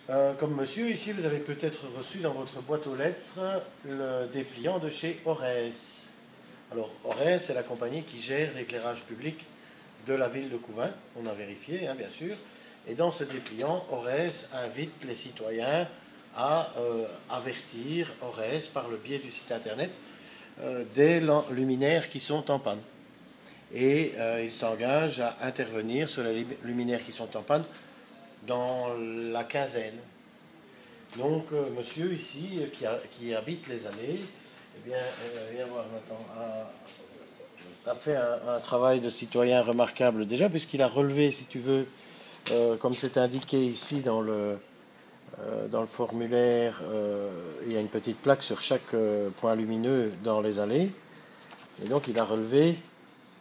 Comme monsieur, ici, vous avez peut-être reçu dans votre boîte aux lettres le dépliant de chez Orès. Alors, Orès, c'est la compagnie qui gère l'éclairage public de la ville de Couvain. On a vérifié, hein, bien sûr. Et dans ce dépliant, Orès invite les citoyens à avertir Orès par le biais du site internet des luminaires qui sont en panne. Et il s'engage à intervenir sur les luminaires qui sont en panne dans la quinzaine. Donc, monsieur ici, qui habite les allées, eh bien, viens voir maintenant, a fait un travail de citoyen remarquable déjà, puisqu'il a relevé, si tu veux, comme c'est indiqué ici dans le formulaire, il y a une petite plaque sur chaque point lumineux dans les allées. Et donc, il a relevé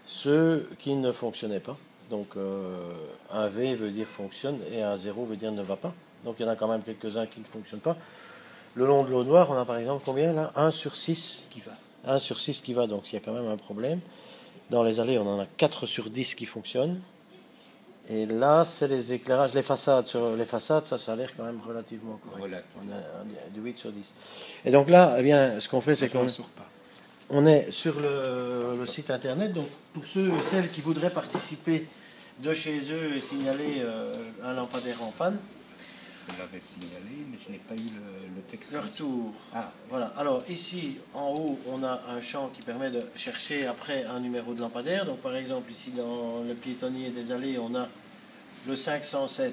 ceux qui ne fonctionnaient pas. Donc, un V veut dire fonctionne et un 0 veut dire ne va pas. Donc, il y en a quand même quelques-uns qui ne fonctionnent pas. Le long de l'eau noire, on a par exemple combien là? 1 sur 6 qui va. 1 sur 6 qui va, donc il y a quand même un problème. Dans les allées, on en a 4 sur 10 qui fonctionnent. Et là, c'est les éclairages, les façades. Sur les façades, ça a l'air quand même relativement correct. On a du 8 sur 10. Et donc là, eh bien, ce qu'on fait, c'est qu'on est sur le site internet. Donc, pour ceux et celles qui voudraient participer de chez eux et signaler un lampadaire en panne, je l'avais signalé, mais je n'ai pas eu le texte. Le retour. Ah. Voilà. Alors ici, en haut, on a un champ qui permet de chercher après un numéro de lampadaire. Donc par exemple, ici dans le piétonnier des allées, on a le 507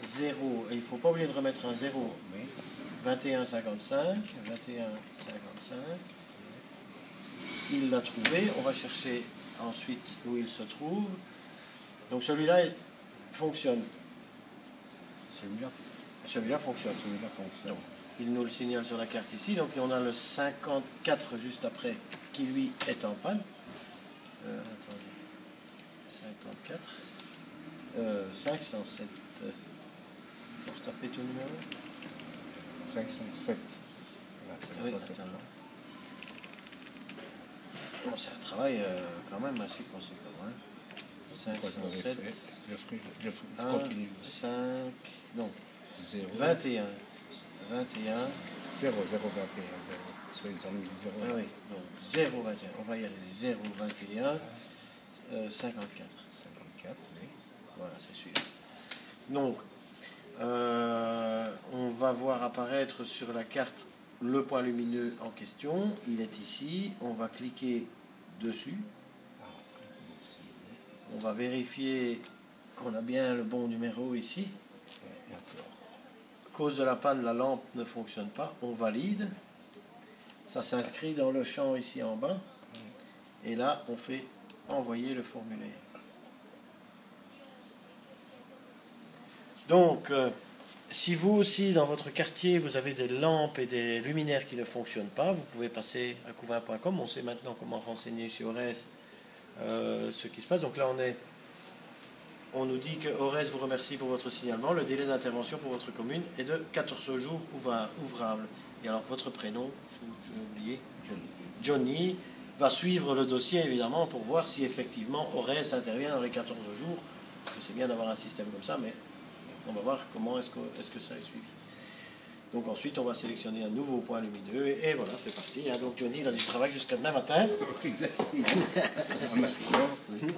0. Et il ne faut pas oublier de remettre un 0. Oui. 2155. 2155. Il l'a trouvé. On va chercher ensuite où il se trouve. Donc celui-là fonctionne. Celui-là fonctionne. Donc, il nous le signale sur la carte ici. Donc on a le 54 juste après qui lui est en panne. Attendez. 54. 507. Il faut retaper tout le numéro. 507. Oui, bon, c'est un travail quand même assez conséquent. Hein. 507. Je 1, continue. 5. Non. 0. 21. 21. 0, 0, 21. 0. Soit ils ont mis 0. Ah oui, donc 0, 21. On va y aller. 0, 21. 54. 54, oui. Voilà, c'est celui-là. Donc, on va voir apparaître sur la carte le point lumineux en question. Il est ici. On va cliquer dessus. On va vérifier qu'on a bien le bon numéro ici. À cause de la panne, la lampe ne fonctionne pas. On valide. Ça s'inscrit dans le champ ici en bas. Et là, on fait envoyer le formulaire. Donc, si vous aussi, dans votre quartier, vous avez des lampes et des luminaires qui ne fonctionnent pas, vous pouvez passer à couvain.com. On sait maintenant comment renseigner chez Orès ce qui se passe. Donc là, on nous dit que Orès vous remercie pour votre signalement. Le délai d'intervention pour votre commune est de 14 jours ouvrables. Et alors, votre prénom, je l'ai oublié, Johnny, va suivre le dossier, évidemment, pour voir si effectivement Orès intervient dans les 14 jours. C'est bien d'avoir un système comme ça, mais on va voir comment est-ce que ça est suivi. Donc ensuite, on va sélectionner un nouveau point lumineux. Et voilà, c'est parti. Hein. Donc Johnny, il a du travail jusqu'à demain matin.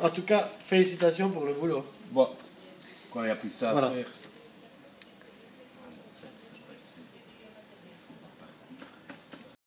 En tout cas, félicitations pour le boulot. Bon, quand il n'y a plus que ça à faire.